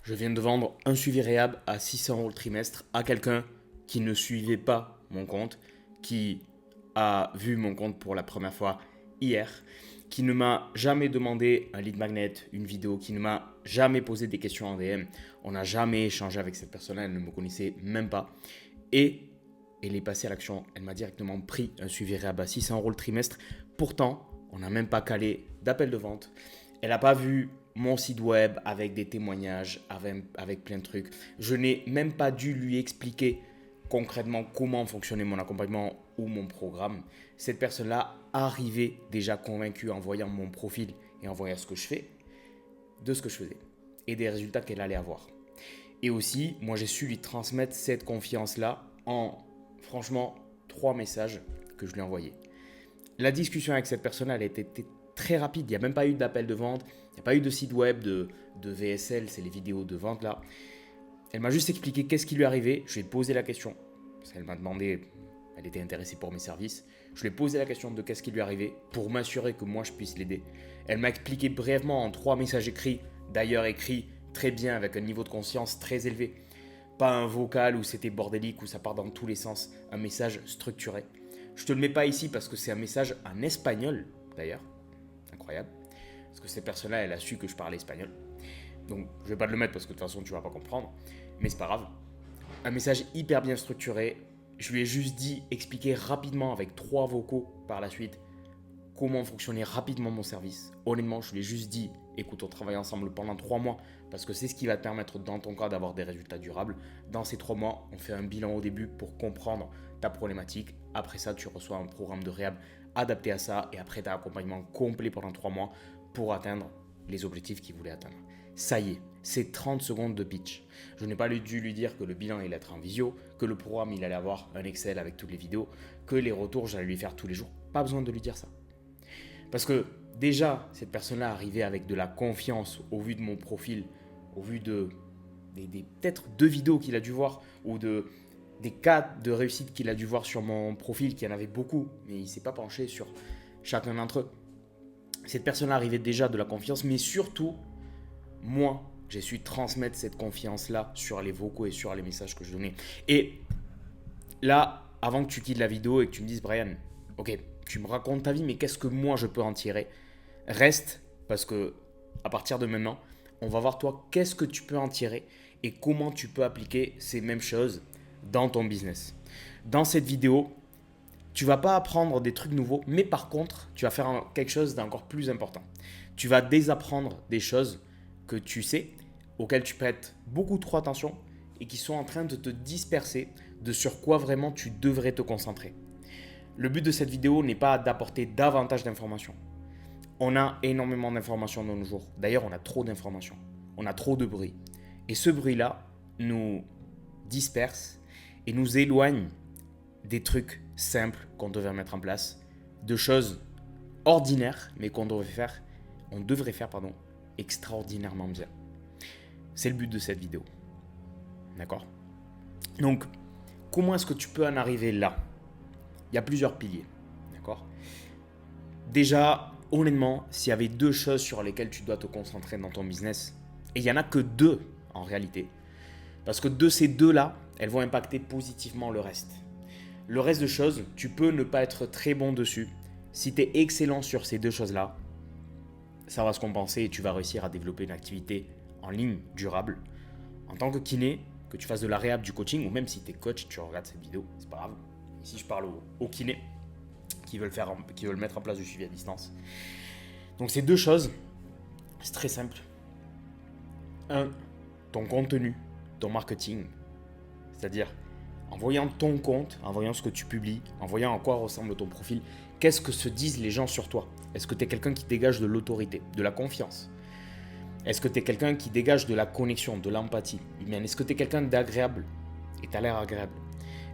Je viens de vendre un suivi réhab à 600 € le trimestre à quelqu'un qui ne suivait pas mon compte, qui a vu mon compte pour la première fois hier, qui ne m'a jamais demandé un lead magnet, une vidéo, qui ne m'a jamais posé des questions en DM. On n'a jamais échangé avec cette personne-là, elle ne me connaissait même pas. Et elle est passée à l'action. Elle m'a directement pris un suivi réhab à 600 € le trimestre. Pourtant, on n'a même pas calé d'appel de vente. Elle n'a pas vu mon site web avec des témoignages, avec plein de trucs. Je n'ai même pas dû lui expliquer concrètement comment fonctionnait mon accompagnement ou mon programme. Cette personne-là arrivait déjà convaincue en voyant mon profil et en voyant ce que je fais, de ce que je faisais et des résultats qu'elle allait avoir. Et aussi, moi j'ai su lui transmettre cette confiance-là en, franchement, 3 messages que je lui ai envoyés. La discussion avec cette personne, elle était très rapide. Il n'y a même pas eu d'appel de vente, il n'y a pas eu de site web, de VSL, c'est les vidéos de vente là. Elle m'a juste expliqué qu'est-ce qui lui arrivait. Je lui ai posé la question. Elle m'a demandé, elle était intéressée pour mes services. Je lui ai posé la question de qu'est-ce qui lui arrivait pour m'assurer que moi je puisse l'aider. Elle m'a expliqué brièvement en 3 messages écrits, d'ailleurs écrits très bien avec un niveau de conscience très élevé. Pas un vocal où c'était bordélique, où ça part dans tous les sens, un message structuré. Je ne te le mets pas ici parce que c'est un message en espagnol d'ailleurs. Incroyable. Parce que cette personne-là, elle a su que je parlais espagnol. Donc, je ne vais pas te le mettre parce que de toute façon, tu ne vas pas comprendre. Mais c'est pas grave. Un message hyper bien structuré. Je lui ai juste dit, expliquer rapidement avec 3 vocaux par la suite comment fonctionnait rapidement mon service. Honnêtement, je lui ai juste dit, écoute, on travaille ensemble pendant 3 mois parce que c'est ce qui va te permettre dans ton cas d'avoir des résultats durables. Dans ces 3 mois, on fait un bilan au début pour comprendre ta problématique. Après ça, tu reçois un programme de réhab adapté à ça et après, tu as un accompagnement complet pendant 3 mois pour atteindre les objectifs qu'il voulait atteindre. Ça y est, c'est 30 secondes de pitch. Je n'ai pas dû lui dire que le bilan il allait être en visio, que le programme il allait avoir un Excel avec toutes les vidéos, que les retours j'allais lui faire tous les jours. Pas besoin de lui dire ça. Parce que déjà, cette personne-là arrivait avec de la confiance au vu de mon profil, au vu des peut-être 2 vidéos qu'il a dû voir ou des cas de réussite qu'il a dû voir sur mon profil, qu'il y en avait beaucoup, mais il ne s'est pas penché sur chacun d'entre eux. Cette personne-là arrivait déjà de la confiance, mais surtout, moi, j'ai su transmettre cette confiance-là sur les vocaux et sur les messages que je donnais. Et là, avant que tu quittes la vidéo et que tu me dises, Brian, ok, tu me racontes ta vie, mais qu'est-ce que moi je peux en tirer? Reste, parce que à partir de maintenant, on va voir toi, qu'est-ce que tu peux en tirer et comment tu peux appliquer ces mêmes choses dans ton business. Dans cette vidéo, tu vas pas apprendre des trucs nouveaux, mais par contre, tu vas faire quelque chose d'encore plus important. Tu vas désapprendre des choses que tu sais, auxquelles tu prêtes beaucoup trop attention et qui sont en train de te disperser de sur quoi vraiment tu devrais te concentrer. Le but de cette vidéo n'est pas d'apporter davantage d'informations. On a énormément d'informations de nos jours. D'ailleurs, on a trop d'informations. On a trop de bruit. Et ce bruit-là nous disperse et nous éloigne des trucs simples qu'on devrait mettre en place, de choses ordinaires, mais qu'on devrait faire, extraordinairement bien. C'est le but de cette vidéo. D'accord? Donc, comment est-ce que tu peux en arriver là? Il y a plusieurs piliers. D'accord? Déjà, honnêtement, s'il y avait 2 choses sur lesquelles tu dois te concentrer dans ton business, et il n'y en a que 2 en réalité, parce que de ces 2-là, elles vont impacter positivement le reste. Le reste de choses, tu peux ne pas être très bon dessus. Si tu es excellent sur ces 2 choses-là, ça va se compenser et tu vas réussir à développer une activité en ligne durable. En tant que kiné, que tu fasses de la réhab, du coaching, ou même si tu es coach, tu regardes cette vidéo, c'est pas grave. Ici, je parle aux kinés qui veulent mettre en place du suivi à distance. Donc, ces 2 choses, c'est très simple. 1, ton contenu, ton marketing, c'est-à-dire en voyant ton compte, en voyant ce que tu publies, en voyant à quoi ressemble ton profil, qu'est-ce que se disent les gens sur toi? Est-ce que tu es quelqu'un qui dégage de l'autorité, de la confiance? Est-ce que tu es quelqu'un qui dégage de la connexion, de l'empathie humaine? Est-ce que tu es quelqu'un d'agréable et tu as l'air agréable?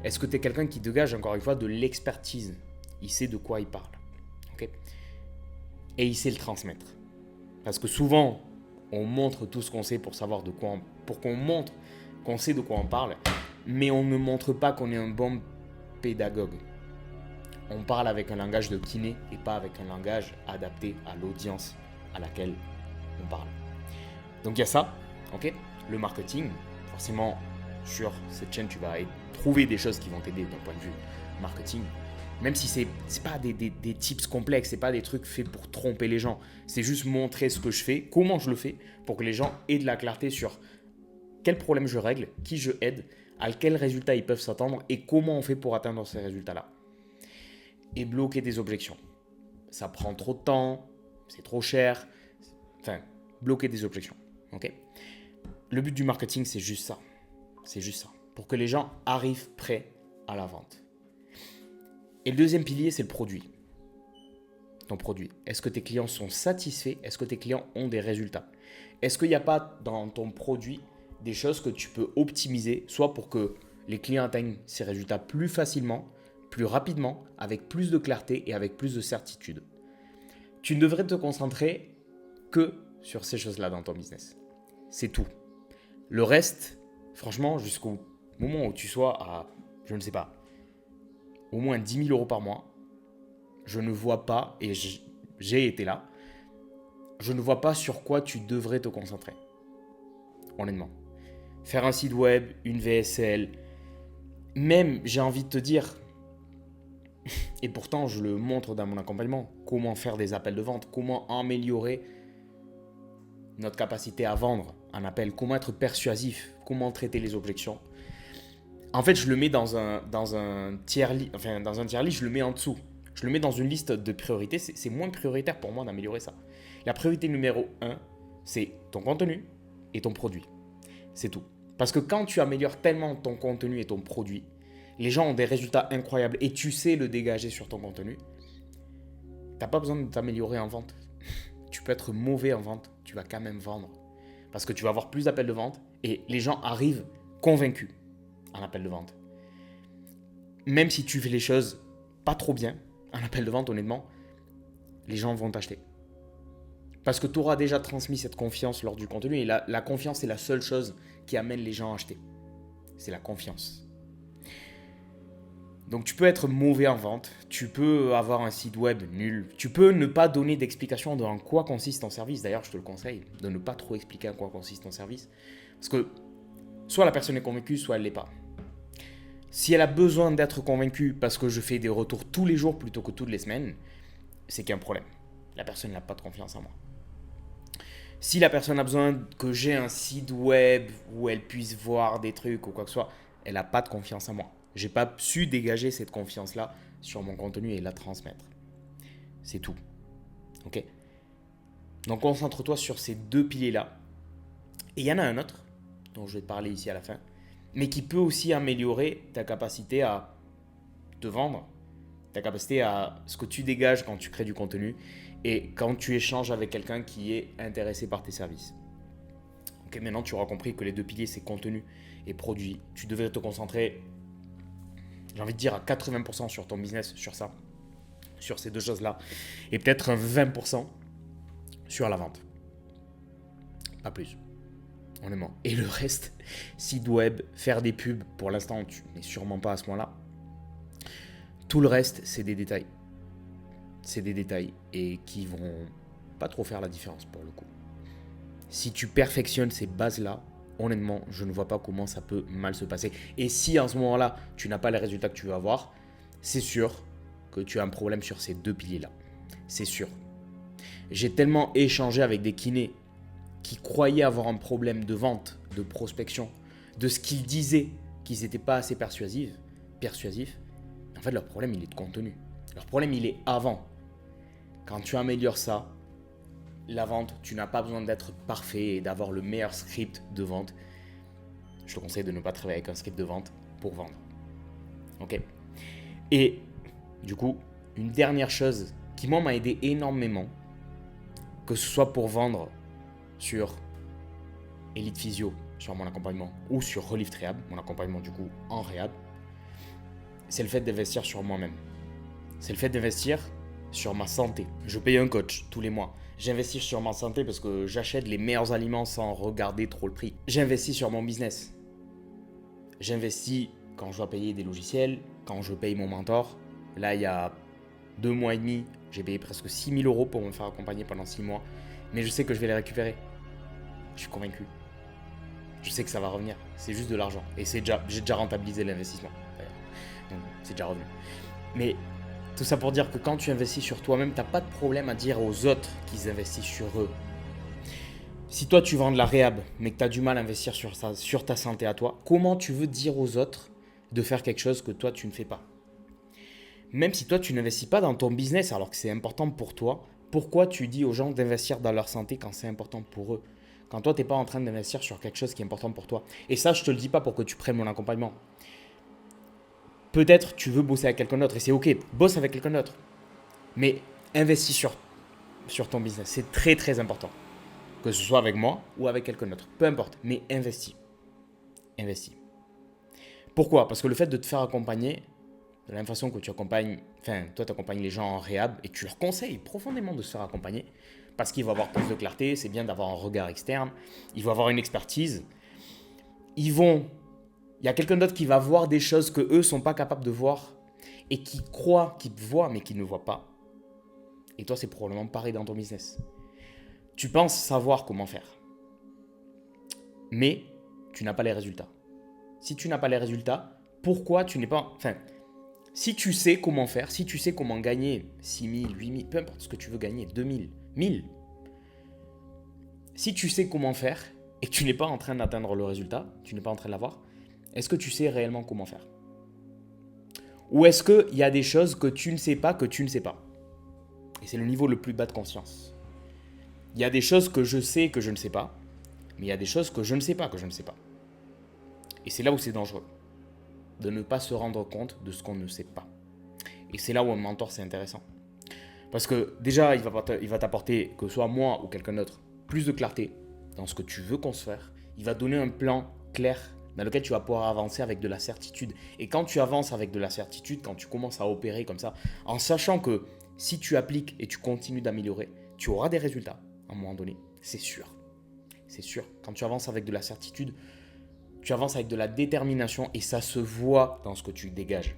Est-ce que tu es quelqu'un qui dégage encore une fois de l'expertise? Il sait de quoi il parle. Okay? Et il sait le transmettre. Parce que souvent, on montre tout ce qu'on sait pour savoir pour qu'on montre qu'on sait de quoi on parle, mais on ne montre pas qu'on est un bon pédagogue. On parle avec un langage de kiné et pas avec un langage adapté à l'audience à laquelle on parle. Donc il y a ça, ok? le marketing. Forcément, sur cette chaîne, tu vas trouver des choses qui vont t'aider d'un point de vue marketing. Même si c'est pas des tips complexes, c'est pas des trucs faits pour tromper les gens. C'est juste montrer ce que je fais, comment je le fais, pour que les gens aient de la clarté sur quel problème je règle, qui je aide, à quels résultats ils peuvent s'attendre et comment on fait pour atteindre ces résultats-là. Et bloquer des objections. Ça prend trop de temps, c'est trop cher. Enfin, bloquer des objections. Ok ? Le but du marketing, c'est juste ça. C'est juste ça. Pour que les gens arrivent prêts à la vente. Et le deuxième pilier, c'est le produit. Ton produit. Est-ce que tes clients sont satisfaits ? Est-ce que tes clients ont des résultats ? Est-ce qu'il n'y a pas dans ton produit des choses que tu peux optimiser, soit pour que les clients atteignent ces résultats plus facilement, plus rapidement, avec plus de clarté et avec plus de certitude ? Tu ne devrais te concentrer que sur ces choses-là dans ton business. C'est tout. Le reste, franchement, jusqu'au moment où tu sois à, je ne sais pas, au moins 10 000 euros par mois, je ne vois pas, et j'ai été là, je ne vois pas sur quoi tu devrais te concentrer. Honnêtement. Faire un site web, une VSL, même, j'ai envie de te dire, et pourtant je le montre dans mon accompagnement, comment faire des appels de vente, comment améliorer notre capacité à vendre un appel, comment être persuasif, comment traiter les objections. En fait, je le mets dans un tiers list, je le mets en dessous. Je le mets dans une liste de priorités. C'est moins prioritaire pour moi d'améliorer ça. La priorité numéro 1, c'est ton contenu et ton produit. C'est tout. Parce que quand tu améliores tellement ton contenu et ton produit, les gens ont des résultats incroyables et tu sais le dégager sur ton contenu, tu n'as pas besoin de t'améliorer en vente. Tu peux être mauvais en vente, tu vas quand même vendre. Parce que tu vas avoir plus d'appels de vente et les gens arrivent convaincus en appel de vente. Même si tu fais les choses pas trop bien, en appel de vente, honnêtement, les gens vont t'acheter. Parce que tu auras déjà transmis cette confiance lors du contenu et la confiance est la seule chose qui amène les gens à acheter. C'est la confiance. Donc tu peux être mauvais en vente, tu peux avoir un site web nul, tu peux ne pas donner d'explication de en quoi consiste ton service. D'ailleurs, je te le conseille de ne pas trop expliquer en quoi consiste ton service. Parce que soit la personne est convaincue, soit elle ne l'est pas. Si elle a besoin d'être convaincue parce que je fais des retours tous les jours plutôt que toutes les semaines, c'est qu'il y a un problème. La personne n'a pas de confiance en moi. Si la personne a besoin que j'ai un site web où elle puisse voir des trucs ou quoi que ce soit, elle n'a pas de confiance en moi. Je n'ai pas su dégager cette confiance-là sur mon contenu et la transmettre. C'est tout. Ok ? Donc concentre-toi sur ces deux piliers-là. Et il y en a un autre, dont je vais te parler ici à la fin, mais qui peut aussi améliorer ta capacité à te vendre, ta capacité à ce que tu dégages quand tu crées du contenu et quand tu échanges avec quelqu'un qui est intéressé par tes services. Ok, maintenant tu auras compris que les deux piliers, c'est contenu et produit. Tu devrais te concentrer, j'ai envie de dire, à 80% sur ton business, sur ça, sur ces deux choses-là, et peut-être un 20% sur la vente. Pas plus. Honnêtement. Et le reste, site web, faire des pubs, pour l'instant, tu n'es sûrement pas à ce point-là. Tout le reste, c'est des détails. C'est des détails et qui vont pas trop faire la différence pour le coup. Si tu perfectionnes ces bases-là, honnêtement, je ne vois pas comment ça peut mal se passer. Et si en ce moment-là, tu n'as pas les résultats que tu veux avoir, c'est sûr que tu as un problème sur ces deux piliers-là. C'est sûr. J'ai tellement échangé avec des kinés qui croyaient avoir un problème de vente, de prospection, de ce qu'ils disaient qu'ils n'étaient pas assez persuasifs. En fait, leur problème, il est de contenu. Leur problème, il est avant. Quand tu améliores ça, la vente, tu n'as pas besoin d'être parfait et d'avoir le meilleur script de vente. Je te conseille de ne pas travailler avec un script de vente pour vendre. Ok ? Et du coup, une dernière chose qui moi m'a aidé énormément, que ce soit pour vendre sur Elite Physio, sur mon accompagnement, ou sur Relief Rehab, mon accompagnement du coup en Rehab, c'est le fait d'investir sur moi-même. C'est le fait d'investir sur ma santé. Je paye un coach tous les mois. J'investis sur ma santé parce que j'achète les meilleurs aliments sans regarder trop le prix. J'investis sur mon business. J'investis quand je dois payer des logiciels, quand je paye mon mentor. Là, il y a 2 mois et demi, j'ai payé presque 6 000 euros pour me faire accompagner pendant 6 mois. Mais je sais que je vais les récupérer. Je suis convaincu. Je sais que ça va revenir. C'est juste de l'argent. Et j'ai déjà rentabilisé l'investissement. D'ailleurs. Donc, c'est déjà revenu. Mais tout ça pour dire que quand tu investis sur toi-même, tu n'as pas de problème à dire aux autres qu'ils investissent sur eux. Si toi, tu vends de la réhab, mais que tu as du mal à investir sur ta santé à toi, comment tu veux dire aux autres de faire quelque chose que toi, tu ne fais pas? Même si toi, tu n'investis pas dans ton business alors que c'est important pour toi, pourquoi tu dis aux gens d'investir dans leur santé quand c'est important pour eux? Quand toi, tu n'es pas en train d'investir sur quelque chose qui est important pour toi. Et ça, je ne te le dis pas pour que tu prennes mon accompagnement. Peut-être tu veux bosser avec quelqu'un d'autre et c'est ok, bosse avec quelqu'un d'autre. Mais investis sur ton business. C'est très très important. Que ce soit avec moi ou avec quelqu'un d'autre. Peu importe, mais investis. Investis. Pourquoi? Parce que le fait de te faire accompagner, de la même façon que tu accompagnes, enfin, toi tu accompagnes les gens en réhab et tu leur conseilles profondément de se faire accompagner parce qu'ils vont avoir plus de clarté, c'est bien d'avoir un regard externe, ils vont avoir une expertise, il y a quelqu'un d'autre qui va voir des choses que eux sont pas capables de voir et qui croient qu'ils voient mais qui ne voient pas. Et toi, c'est probablement pareil dans ton business. Tu penses savoir comment faire, mais tu n'as pas les résultats. Si tu n'as pas les résultats, pourquoi tu n'es pas... Enfin, si tu sais comment faire, si tu sais comment gagner 6 000, 8 000, peu importe ce que tu veux gagner, 2 000, 1000, si tu sais comment faire et que tu n'es pas en train d'atteindre le résultat, tu n'es pas en train de l'avoir, est-ce que tu sais réellement comment faire? Ou est-ce qu'il y a des choses que tu ne sais pas, Et c'est le niveau le plus bas de conscience. Il y a des choses que je sais que je ne sais pas, mais il y a des choses que je ne sais pas que je ne sais pas. Et c'est là où c'est dangereux, de ne pas se rendre compte de ce qu'on ne sait pas. Et c'est là où un mentor, c'est intéressant. Parce que déjà, il va t'apporter, que ce soit moi ou quelqu'un d'autre, plus de clarté dans ce que tu veux construire. Il va donner un plan clair dans lequel tu vas pouvoir avancer avec de la certitude. Et quand tu avances avec de la certitude, quand tu commences à opérer comme ça, en sachant que si tu appliques et tu continues d'améliorer, tu auras des résultats à un moment donné. C'est sûr. C'est sûr. Quand tu avances avec de la certitude, tu avances avec de la détermination et ça se voit dans ce que tu dégages.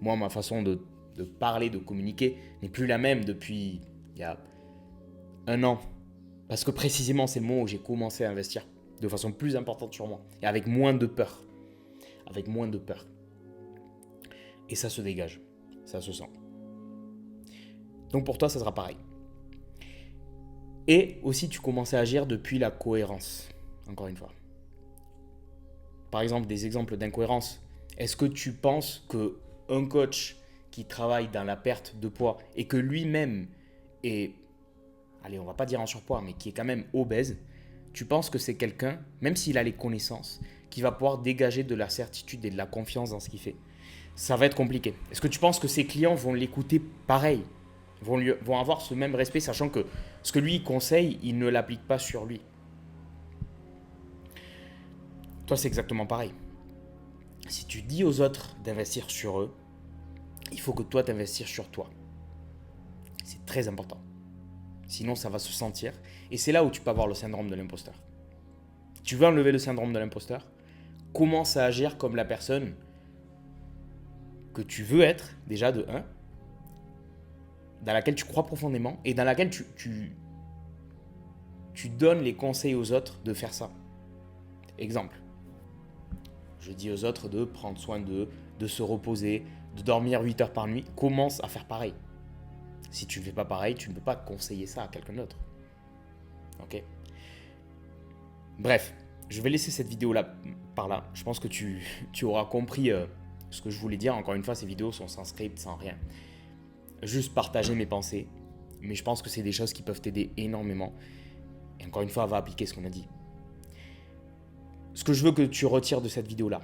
Moi, ma façon de parler, de communiquer n'est plus la même depuis il y a 1 an. Parce que précisément, c'est le moment où j'ai commencé à investir de façon plus importante sur moi et avec moins de peur. Avec moins de peur. Et ça se dégage. Ça se sent. Donc pour toi, ça sera pareil. Et aussi, tu commences à agir depuis la cohérence. Encore une fois. Par exemple, des exemples d'incohérence. Est-ce que tu penses qu'un coach qui travaille dans la perte de poids et que lui-même est, allez, on va pas dire en surpoids, mais qui est quand même obèse, tu penses que c'est quelqu'un, même s'il a les connaissances, qui va pouvoir dégager de la certitude et de la confiance dans ce qu'il fait? Ça va être compliqué. Est-ce que tu penses que ses clients vont l'écouter pareil, vont avoir ce même respect, sachant que ce que lui il conseille, il ne l'applique pas sur lui? Toi, c'est exactement pareil. Si tu dis aux autres d'investir sur eux, il faut que toi t'investisses sur toi. C'est très important. Sinon, ça va se sentir. Et c'est là où tu peux avoir le syndrome de l'imposteur. Tu veux enlever le syndrome de l'imposteur? Commence à agir comme la personne que tu veux être, déjà de 1, dans laquelle tu crois profondément et dans laquelle tu donnes les conseils aux autres de faire ça. Exemple. Je dis aux autres de prendre soin d'eux, de se reposer, de dormir 8 heures par nuit. Commence à faire pareil. Si tu ne fais pas pareil, tu ne peux pas conseiller ça à quelqu'un d'autre. Ok? Bref, je vais laisser cette vidéo-là par là. Je pense que tu auras compris ce que je voulais dire. Encore une fois, ces vidéos sont sans script, sans rien. Juste partager mes pensées. Mais je pense que c'est des choses qui peuvent t'aider énormément. Et encore une fois, va appliquer ce qu'on a dit. Ce que je veux que tu retires de cette vidéo-là,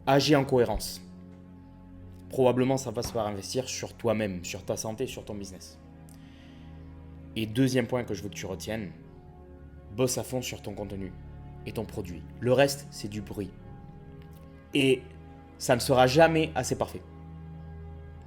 agis en cohérence. Probablement, ça va se faire investir sur toi-même, sur ta santé, sur ton business. Et deuxième point que je veux que tu retiennes, bosse à fond sur ton contenu et ton produit. Le reste, c'est du bruit. Et ça ne sera jamais assez parfait.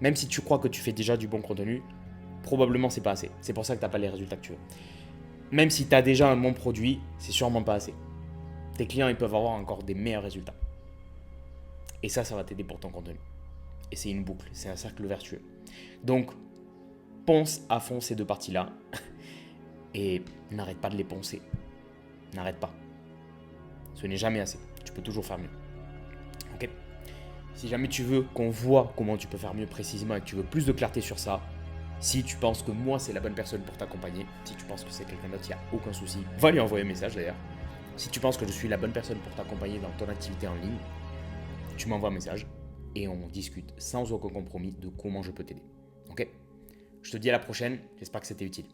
Même si tu crois que tu fais déjà du bon contenu, probablement c'est pas assez. C'est pour ça que tu n'as pas les résultats que tu veux. Même si tu as déjà un bon produit, c'est sûrement pas assez. Tes clients, ils peuvent avoir encore des meilleurs résultats. Et ça va t'aider pour ton contenu. Et c'est une boucle, c'est un cercle vertueux. Donc, ponce à fond ces 2 parties-là. Et n'arrête pas de les poncer. N'arrête pas. Ce n'est jamais assez. Tu peux toujours faire mieux. Ok. Si jamais tu veux qu'on voit comment tu peux faire mieux précisément et que tu veux plus de clarté sur ça, si tu penses que moi c'est la bonne personne pour t'accompagner, si tu penses que c'est quelqu'un d'autre, il n'y a aucun souci, va lui envoyer un message d'ailleurs. Si tu penses que je suis la bonne personne pour t'accompagner dans ton activité en ligne, tu m'envoies un message et on discute sans aucun compromis de comment je peux t'aider. Ok ? Je te dis à la prochaine, j'espère que c'était utile.